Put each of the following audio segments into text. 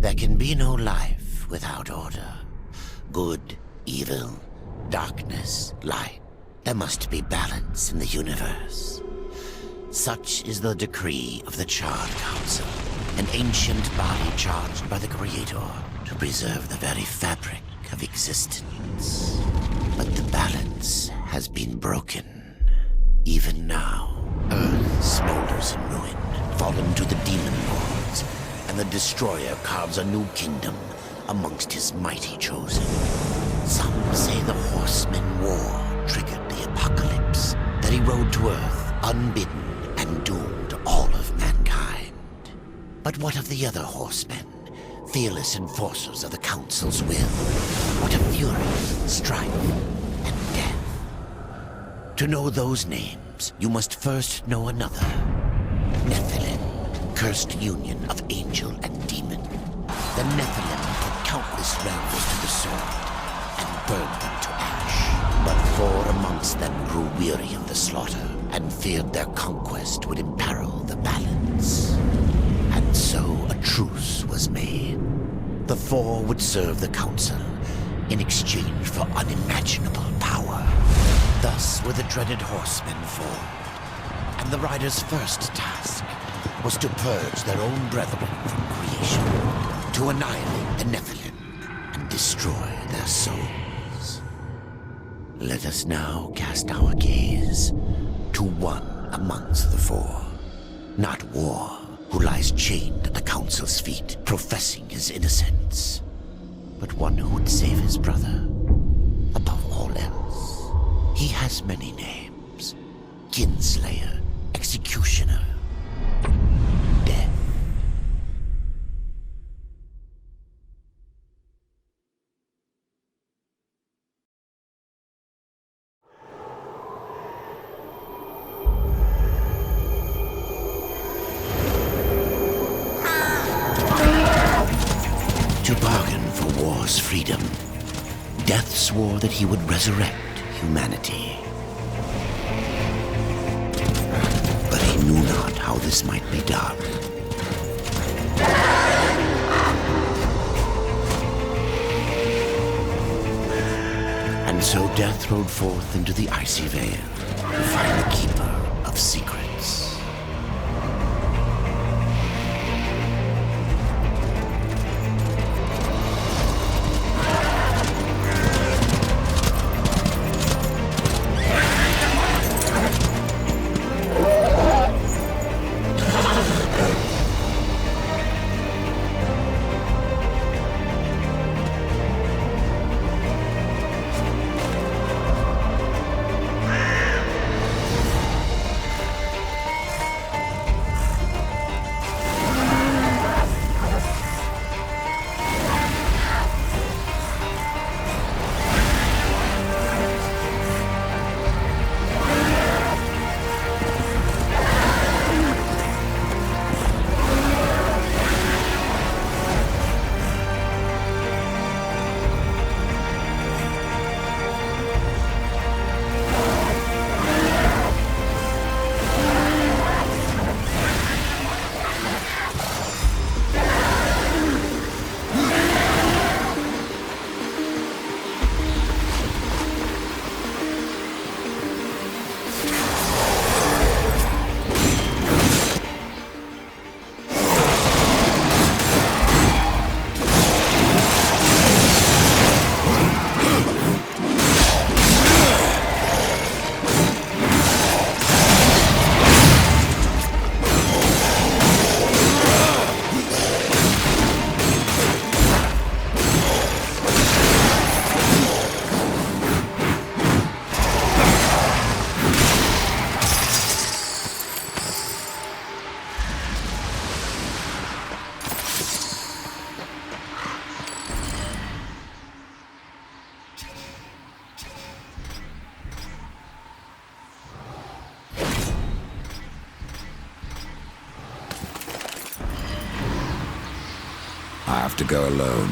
There can be no life without order. Good, evil, darkness, light. There must be balance in the universe. Such is the decree of the Charred Council, an ancient body charged by the Creator to preserve the very fabric of existence. But the balance has been broken. Even now, Earth smolders in ruin, fallen to the demon lords, and the Destroyer carves a new kingdom amongst his mighty chosen. Some say the Horsemen War triggered the apocalypse, that he rode to Earth unbidden and doomed all of mankind. But what of the other Horsemen, fearless enforcers of the Council's will? What of fury, strife, and death? To know those names, you must first know another. Nephilim, cursed union of angel and demon. The Nephilim put countless realms to the sword and burned them to ash. But 4 amongst them grew weary of the slaughter and feared their conquest would imperil the balance. And so a truce was made. The 4 would serve the Council in exchange for unimaginable power. Thus were the dreaded Horsemen formed, and the Riders' first task was to purge their own brethren from creation, to annihilate the Nephilim and destroy their souls. Let us now cast our gaze to one amongst the 4, not War, who lies chained at the Council's feet, professing his innocence, but one who would save his brother above all else. He has many names: Kinslayer, Executioner, Death. To bargain for war's freedom, Death swore that he would resurrect humanity. But he knew not how this might be done. And so Death rode forth into the icy veil to find the Keeper of Secrets. I have to go alone.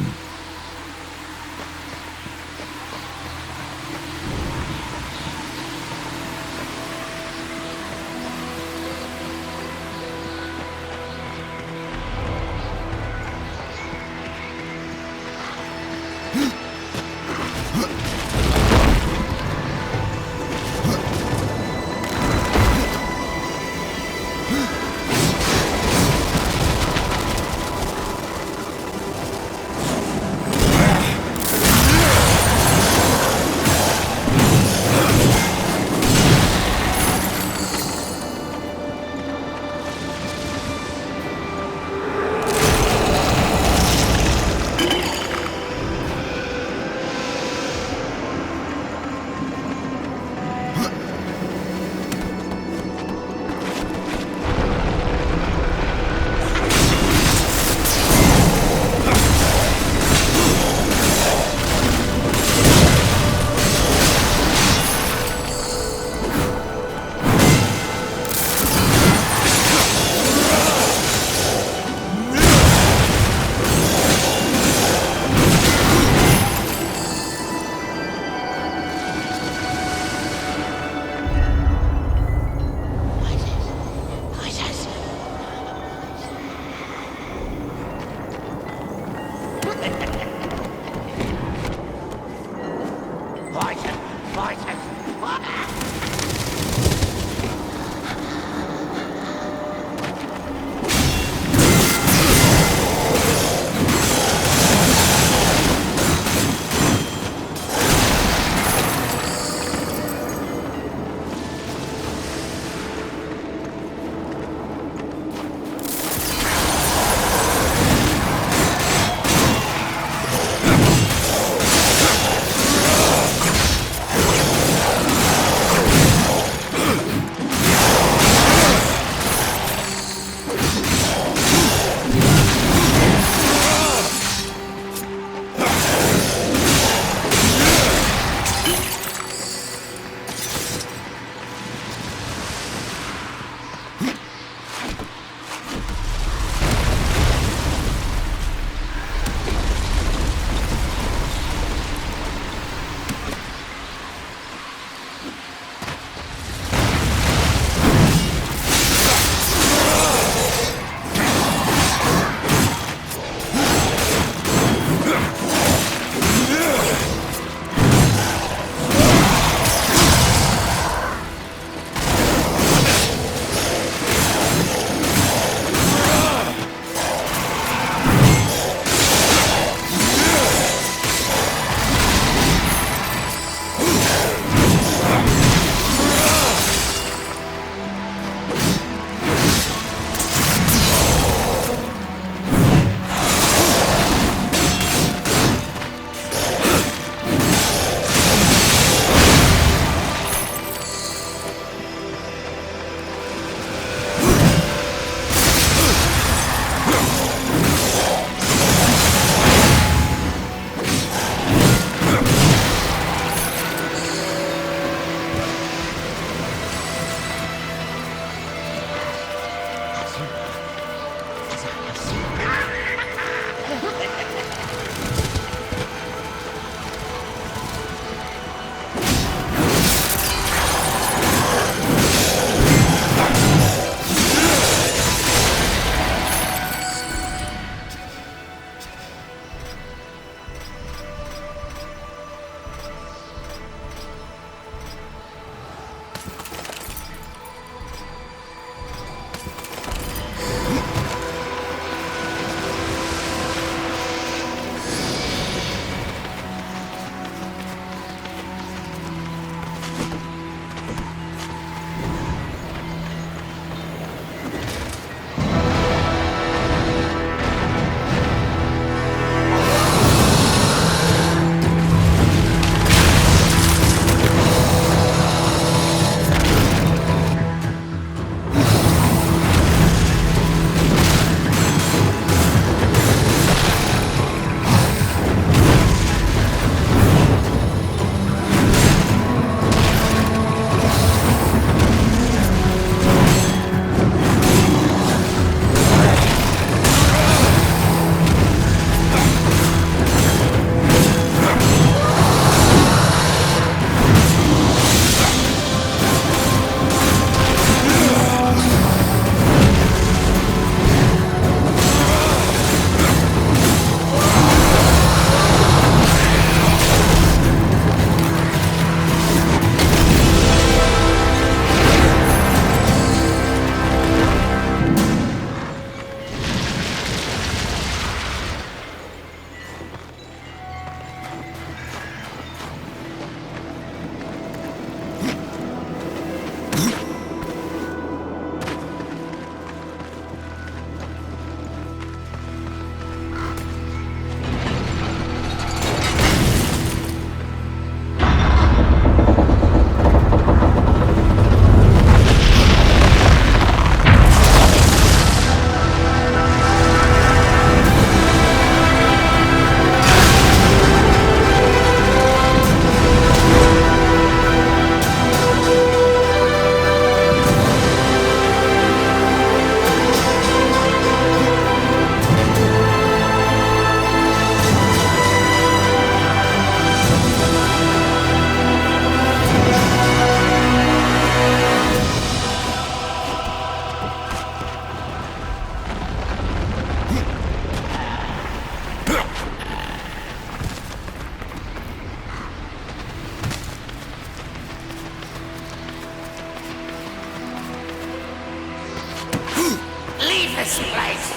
this place!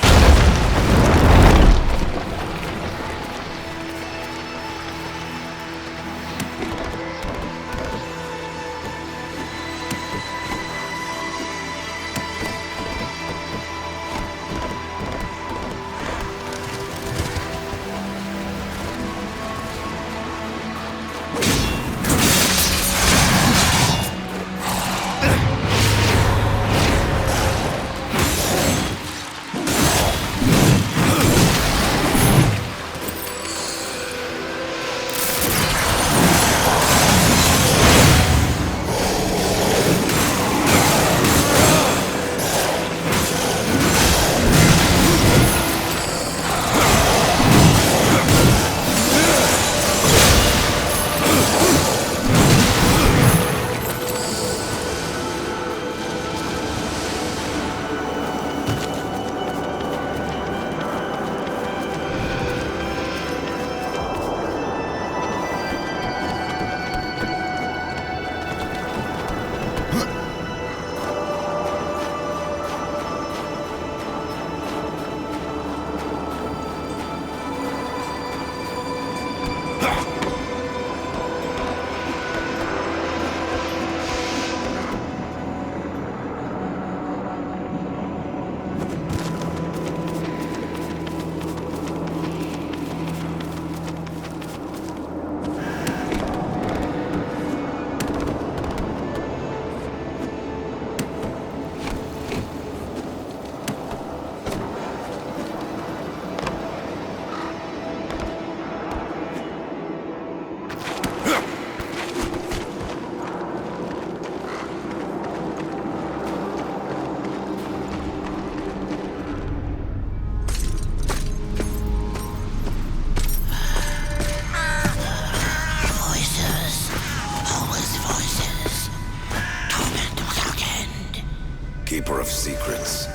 Keeper of secrets,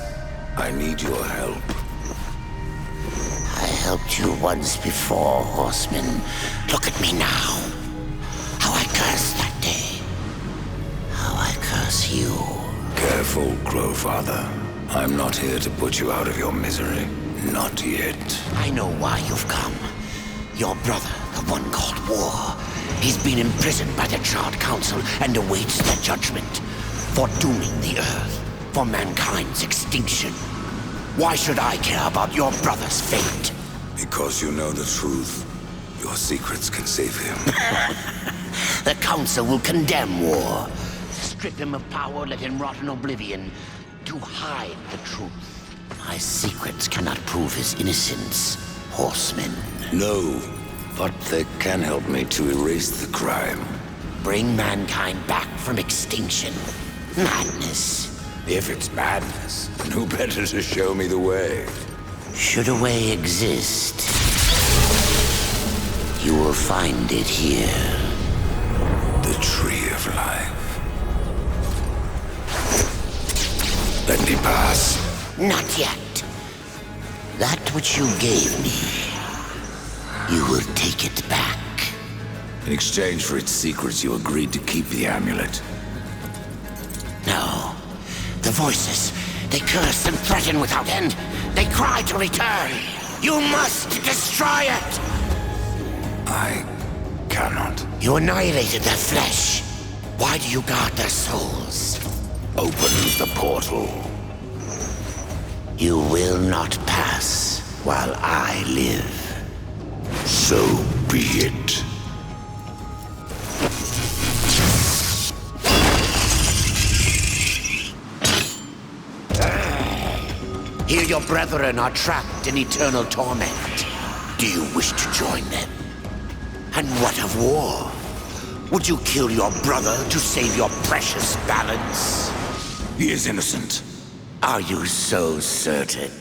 I need your help. I helped you once before, horseman. Look at me now. How I cursed that day. How I curse you. Careful, Crowfather. I'm not here to put you out of your misery. Not yet. I know why you've come. Your brother, the one called War. He's been imprisoned by the Charred Council and awaits their judgment. For dooming the Earth. For mankind's extinction. Why should I care about your brother's fate? Because you know the truth. Your secrets can save him. The Council will condemn War. Strip him of power, let him rot in oblivion. To hide the truth. My secrets cannot prove his innocence, horseman. No, but they can help me to erase the crime. Bring mankind back from extinction. Madness. If it's madness, then who better to show me the way? Should a way exist, you will find it here. The Tree of Life. Let me pass. Not yet. That which you gave me, you will take it back. In exchange for its secrets, you agreed to keep the amulet. No. The voices, they curse and threaten without end. They cry to return. You must destroy it! I cannot. You annihilated their flesh. Why do you guard their souls? Open the portal. You will not pass while I live. So be it. Here your brethren are trapped in eternal torment. Do you wish to join them? And what of War? Would you kill your brother to save your precious balance? He is innocent. Are you so certain?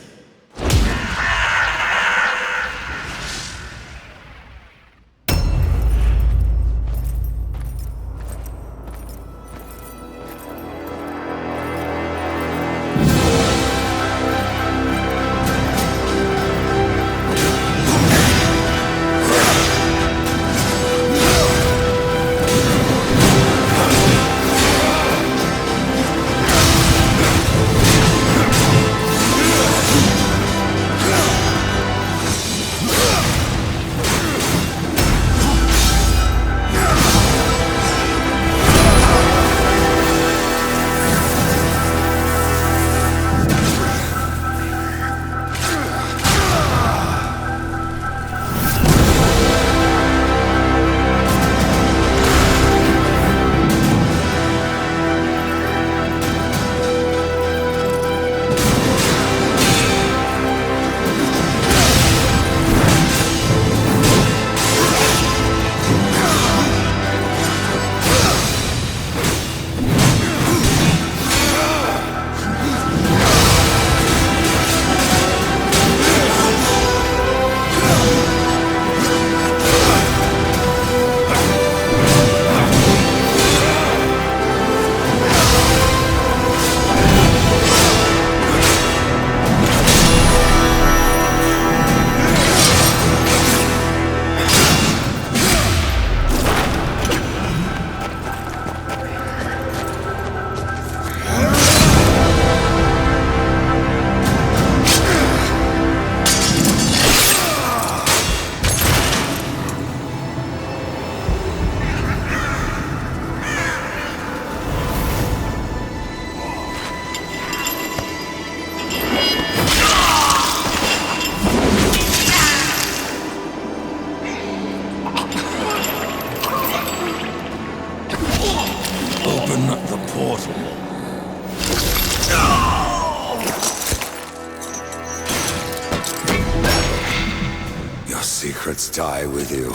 secrets die with you,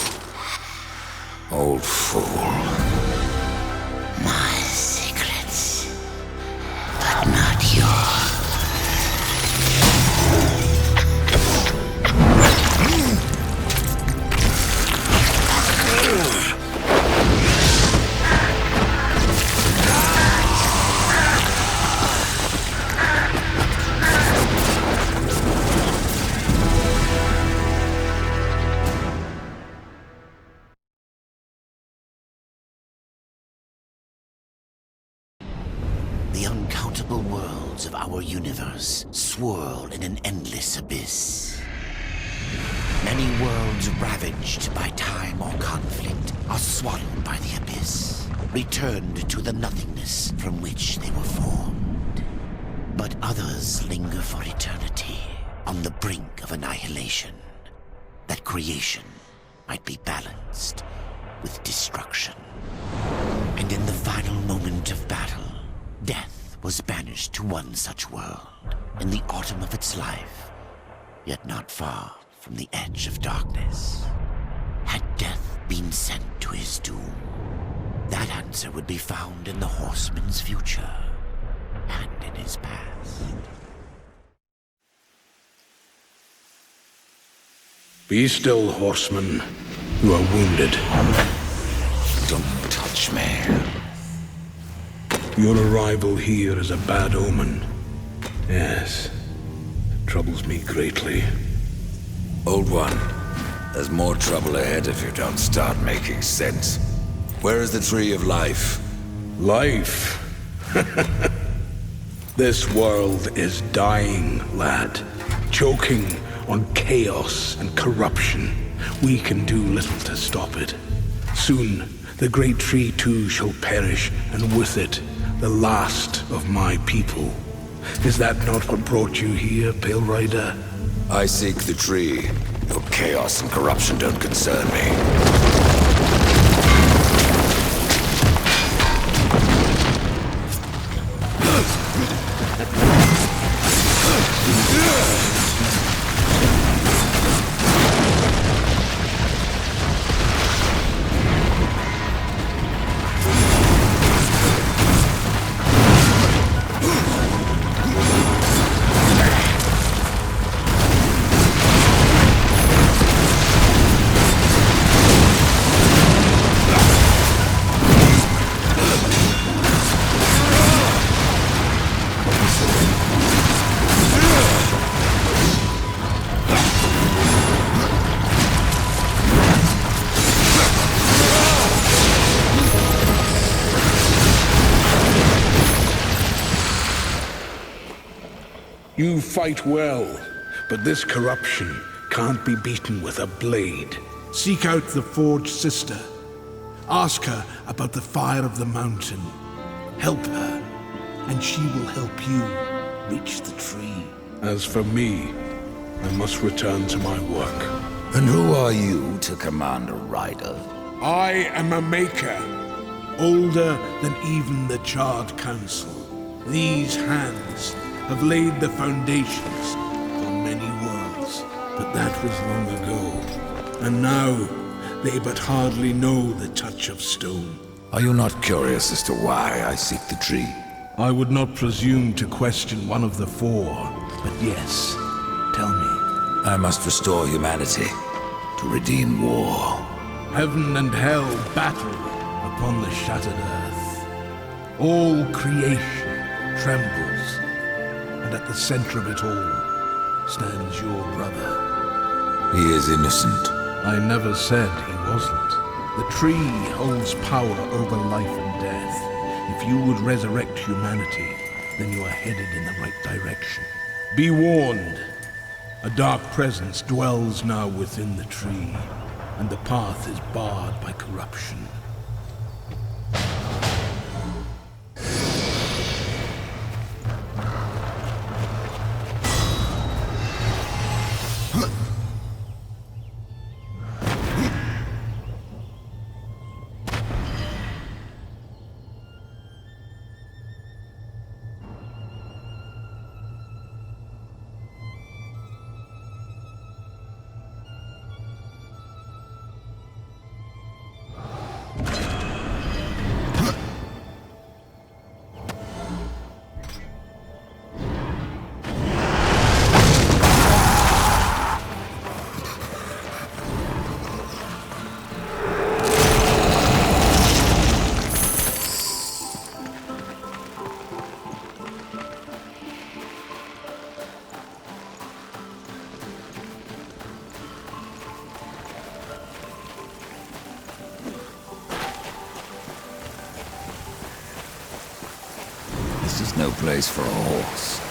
old fool. My secrets, but not yours. The uncountable worlds of our universe swirl in an endless abyss. Many worlds ravaged by time or conflict are swallowed by the abyss, returned to the nothingness from which they were formed. But others linger for eternity on the brink of annihilation, that creation might be balanced with destruction. And in the final moment of battle, death was banished to one such world in the autumn of its life, yet not far from the edge of darkness. Had death been sent to his doom? That answer would be found in the horseman's future and in his past. Be still, horseman. You are wounded. Don't touch me. Your arrival here is a bad omen. Yes. It troubles me greatly. Old one, there's more trouble ahead if you don't start making sense. Where is the tree of life? Life? This world is dying, lad. Choking on chaos and corruption. We can do little to stop it. Soon, the great tree too shall perish, and with it, the last of my people. Is that not what brought you here, Pale Rider? I seek the tree. Your chaos and corruption don't concern me. You fight well, but this corruption can't be beaten with a blade. Seek out the Forged Sister. Ask her about the fire of the mountain. Help her, and she will help you reach the tree. As for me, I must return to my work. And who are you to command a rider? I am a maker, older than even the Charred Council. These hands have laid the foundations for many worlds, but that was long ago. And now, they but hardly know the touch of stone. Are you not curious as to why I seek the tree? I would not presume to question one of the four, but yes, tell me. I must restore humanity, to redeem war. Heaven and hell battle upon the shattered earth. All creation trembles. And at the center of it all stands your brother. He is innocent. I never said he wasn't. The tree holds power over life and death. If you would resurrect humanity, then you are headed in the right direction. Be warned. A dark presence dwells now within the tree, and the path is barred by corruption. no place for a horse.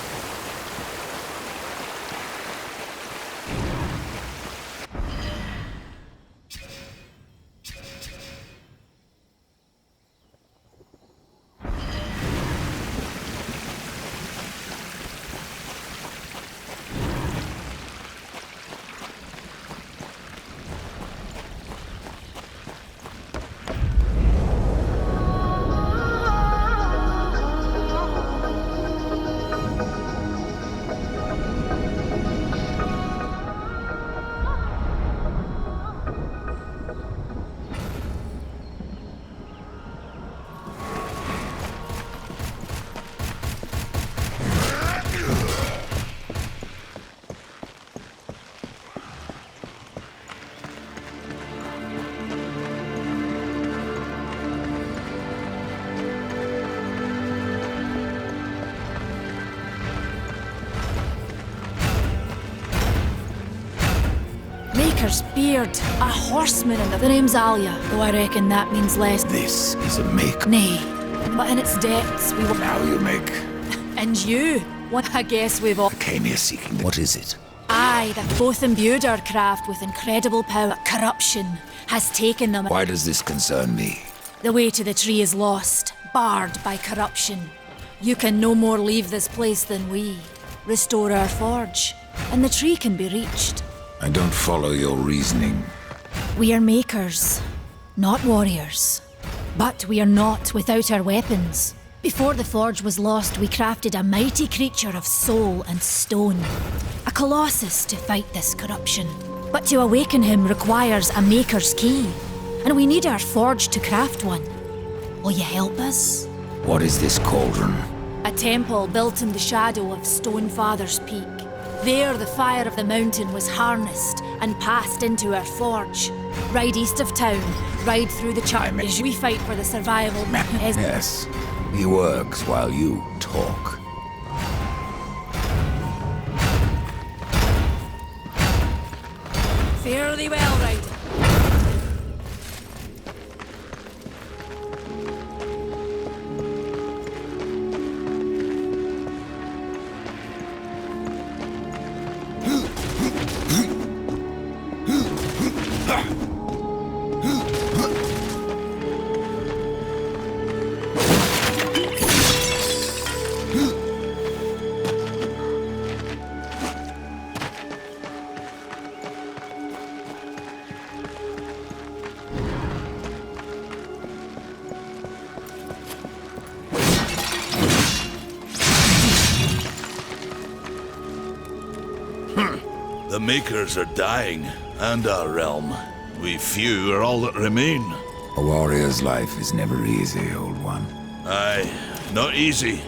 Maker's beard, a horseman, and the name's Alia, though I reckon that means less. This is a make. Nay, but in its depths we will. Now you make. And you? What I guess we've all. I came here seeking. What is it? Aye, that both imbued our craft with incredible power. Corruption has taken them. Why does this concern me? The way to the tree is lost, barred by corruption. You can no more leave this place than we. Restore our forge, and the tree can be reached. I don't follow your reasoning. We are makers, not warriors. But we are not without our weapons. Before the forge was lost, we crafted a mighty creature of soul and stone. A colossus to fight this corruption. But to awaken him requires a maker's key. And we need our forge to craft one. Will you help us? What is this cauldron? A temple built in the shadow of Stonefather's Peak. There, the fire of the mountain was harnessed and passed into our forge. Ride east of town, ride through the church. We fight for the survival. Yes, he works while you talk. Fare thee well, rider. The Makers are dying, and our realm. We few are all that remain. A warrior's life is never easy, old one. Aye, not easy,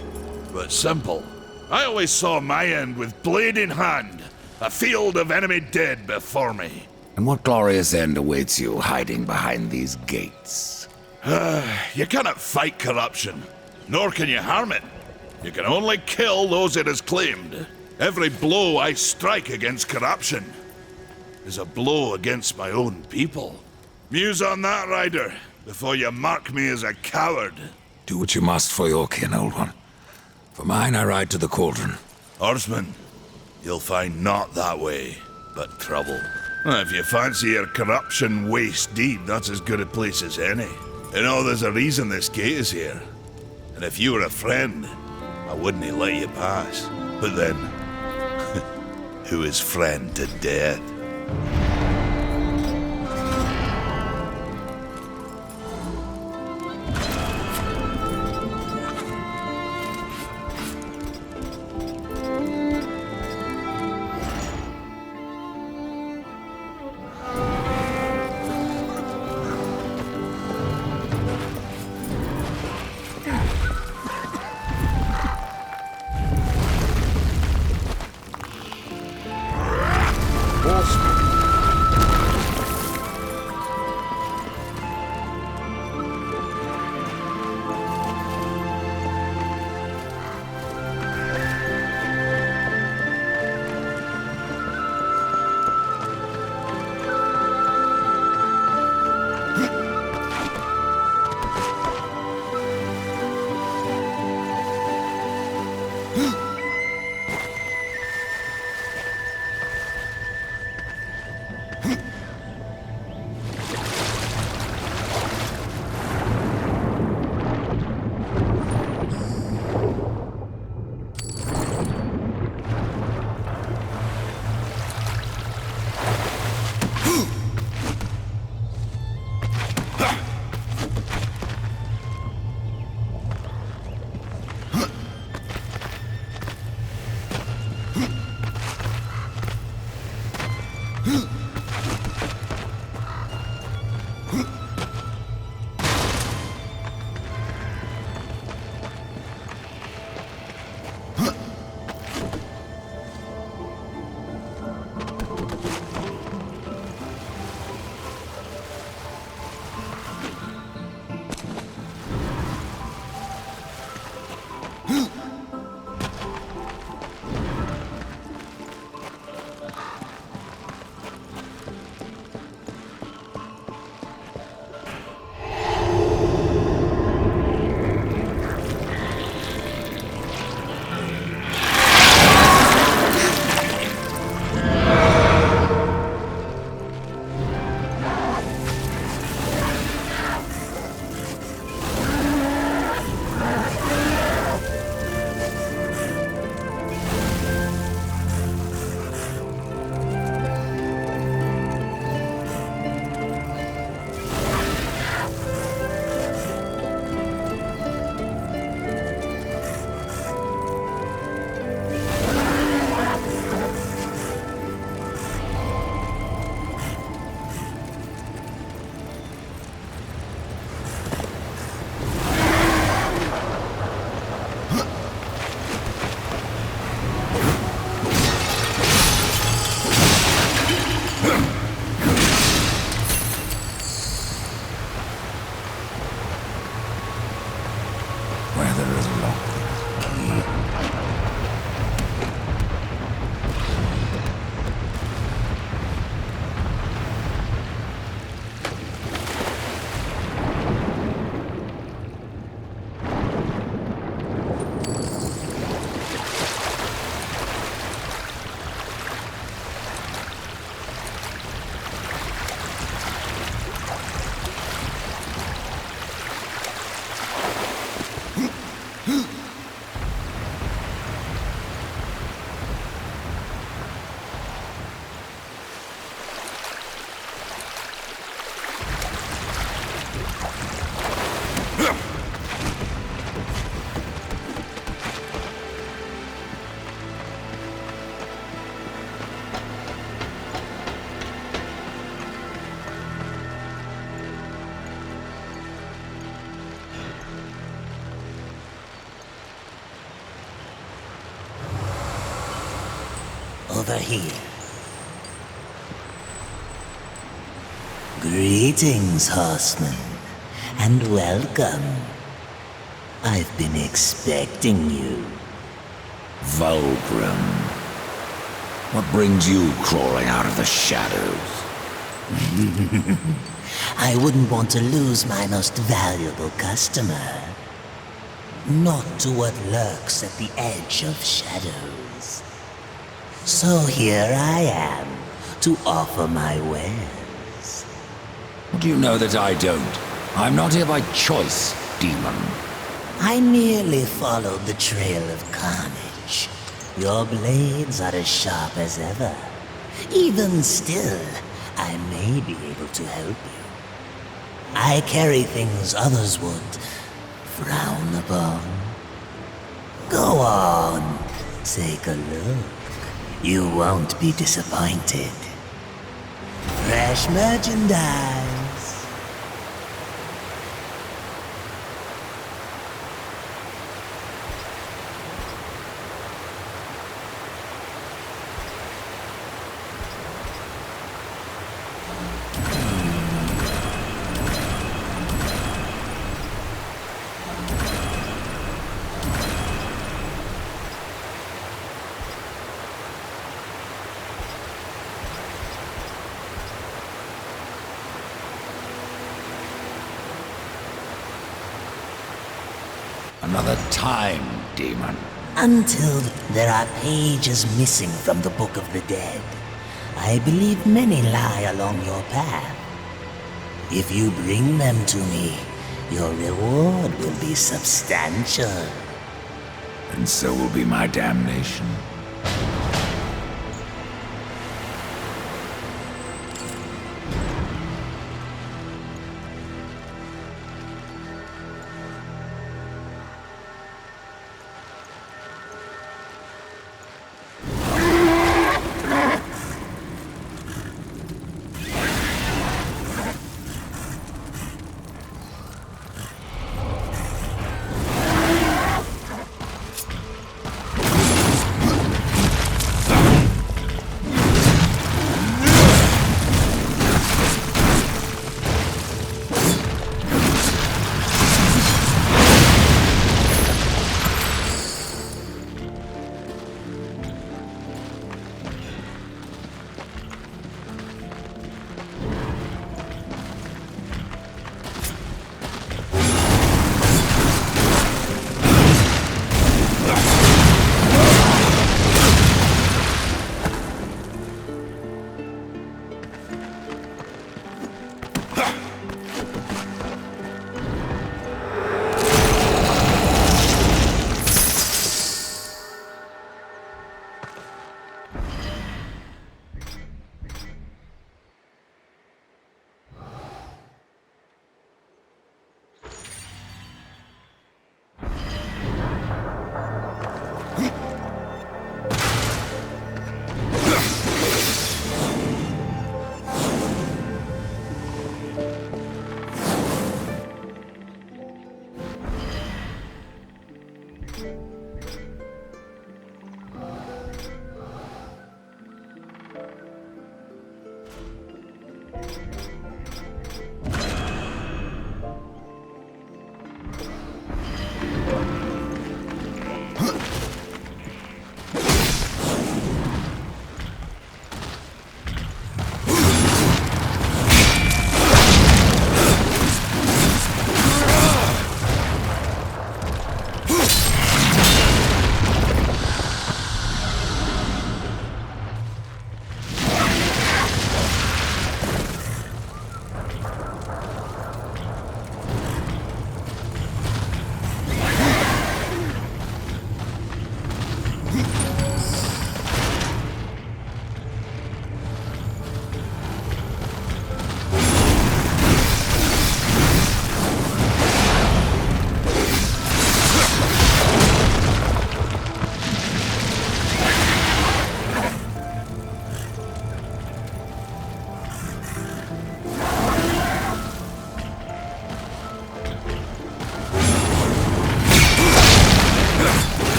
but simple. I always saw my end with blade in hand, a field of enemy dead before me. And what glorious end awaits you hiding behind these gates? You cannot fight corruption, nor can you harm it. You can only kill those it has claimed. Every blow I strike against corruption is a blow against my own people. Muse on that, Ryder, before you mark me as a coward. Do what you must for your kin, old one. For mine, I ride to the cauldron. Horseman, you'll find not that way, but trouble. If you fancy your corruption waist deep, that's as good a place as any. You know, there's a reason this gate is here. And if you were a friend, I wouldn't let you pass. But then, who is friend to death? Over here. Greetings, horseman, and welcome. I've been expecting you. Vulgrim. What brings you crawling out of the shadows? I wouldn't want to lose my most valuable customer. Not to what lurks at the edge of shadows. So here I am, to offer my wares. Do you know that I don't? I'm not here by choice, demon. I merely followed the trail of carnage. Your blades are as sharp as ever. Even still, I may be able to help you. I carry things others would frown upon. Go on, take a look. You won't be disappointed. Fresh merchandise. Another time, demon. Until there are pages missing from the Book of the Dead. I believe many lie along your path. If you bring them to me, your reward will be substantial. And so will be my damnation.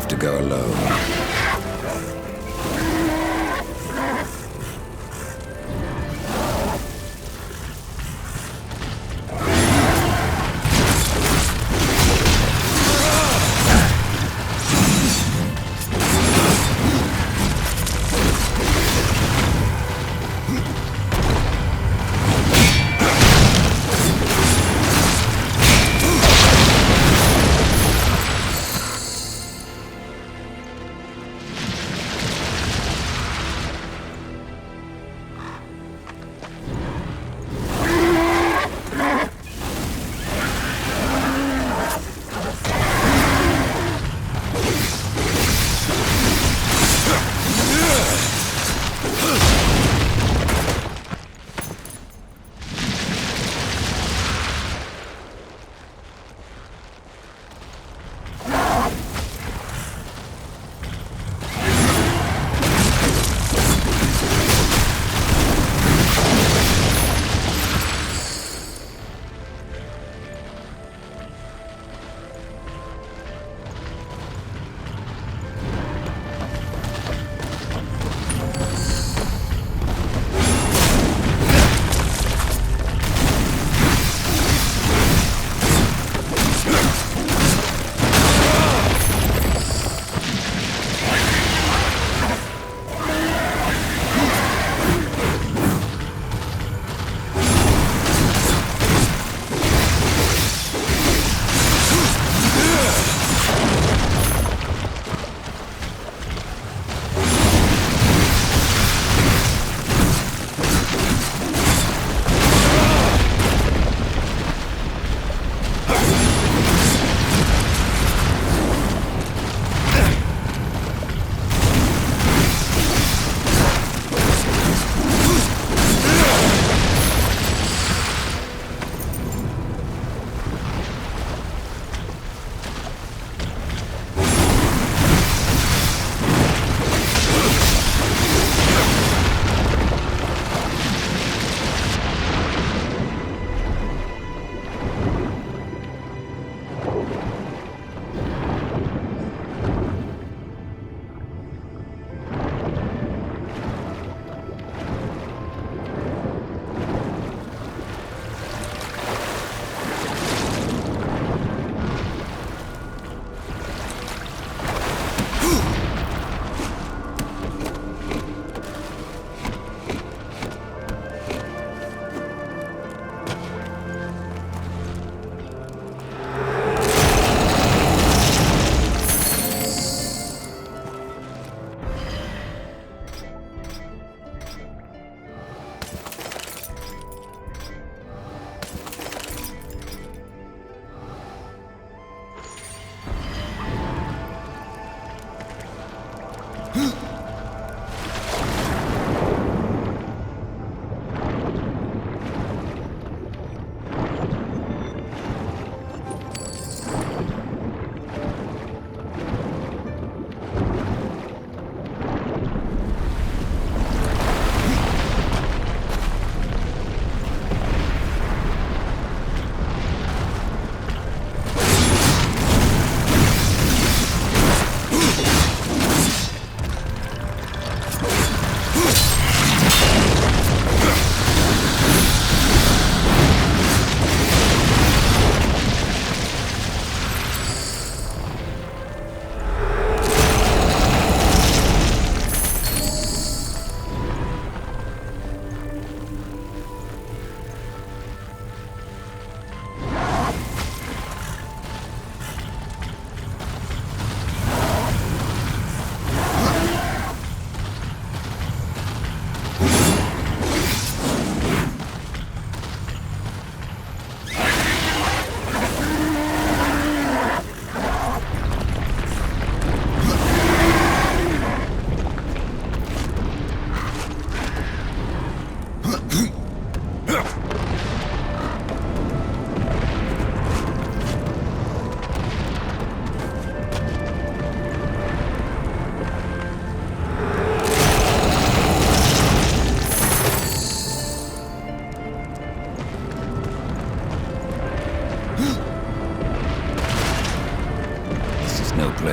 have to go alone.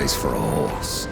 place for a horse.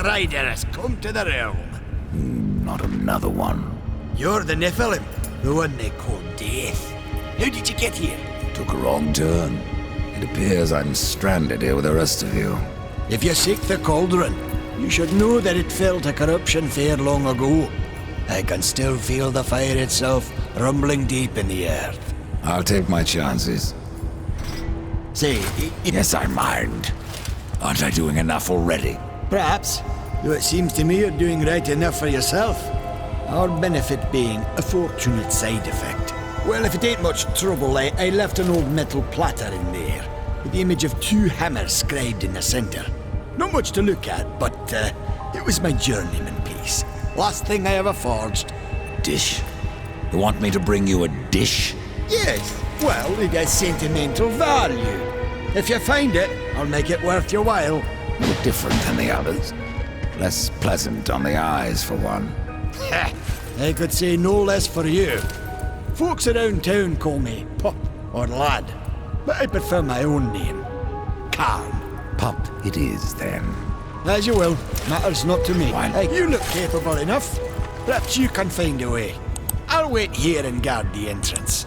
Rider has come to the realm. Not another one. You're the Nephilim, the one they call Death. How did you get here? Took a wrong turn. It appears I'm stranded here with the rest of you. If you seek the cauldron, you should know that it fell to corruption fair long ago. I can still feel the fire itself rumbling deep in the earth. I'll take my chances. Say, Yes, I mind. Aren't I doing enough already? perhaps, though it seems to me you're doing right enough for yourself. Our benefit being a fortunate side effect. Well, if it ain't much trouble, I left an old metal platter in there, with the image of two hammers scribed in the center. Not much to look at, but it was my journeyman piece. Last thing I ever forged. Dish? You want me to bring you a dish? Yes, well, it has sentimental value. If you find it, I'll make it worth your while. Different than the others. Less pleasant on the eyes, for one. I could say no less for you. Folks around town call me Pup or Lad, but I prefer my own name. Calm. Pup it is, then. As you will. Matters not to me. Why? Hey, you look capable enough. Perhaps you can find a way. I'll wait here and guard the entrance.